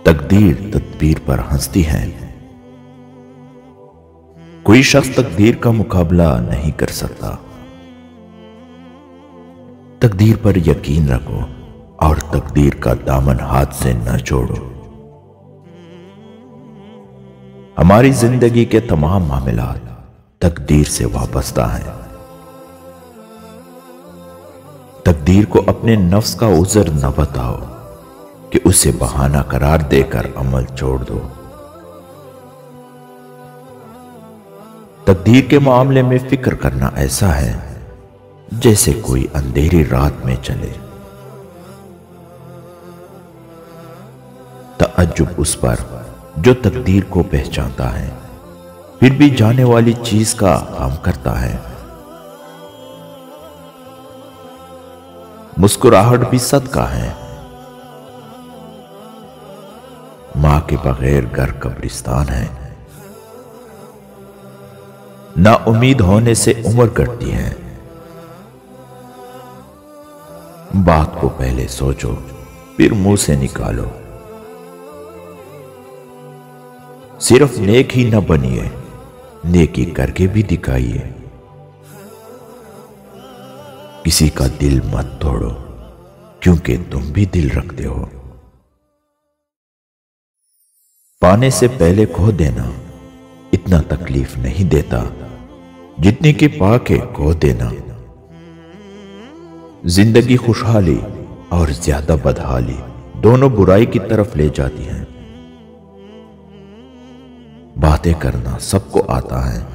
तकदीर तदबीर पर हंसती है। कोई शख्स तकदीर का मुकाबला नहीं कर सकता। तकदीर पर यकीन रखो और तकदीर का दामन हाथ से न छोड़ो। हमारी जिंदगी के तमाम मामलात तकदीर से वाबस्ता हैं। तकदीर को अपने नफ्स का उज़र न बताओ कि उसे बहाना करार देकर अमल छोड़ दो। तकदीर के मामले में फिक्र करना ऐसा है जैसे कोई अंधेरी रात में चले। तअज्जुब उस पर जो तकदीर को पहचानता है फिर भी जाने वाली चीज का काम करता है। मुस्कुराहट भी सदका है। मां के बगैर घर कब्रिस्तान है। ना उम्मीद होने से उम्र कटती है। बात को पहले सोचो फिर मुंह से निकालो। सिर्फ नेक ही न बनिए, नेकी करके भी दिखाइए। किसी का दिल मत तोड़ो क्योंकि तुम भी दिल रखते हो। पाने से पहले खो देना इतना तकलीफ नहीं देता जितनी कि पाके खो देना। जिंदगी खुशहाली और ज्यादा बदहाली दोनों बुराई की तरफ ले जाती हैं। बातें करना सबको आता है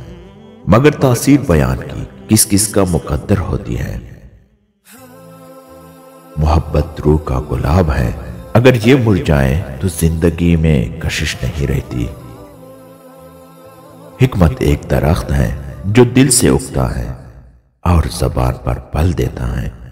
मगर तासीर बयान की किस किस का मुकद्दर होती है। मोहब्बत रूह का गुलाब है, अगर ये मुरझाए तो जिंदगी में कशिश नहीं रहती। हिकमत एक दरख्त है जो दिल से उगता है और ज़बान पर पल देता है।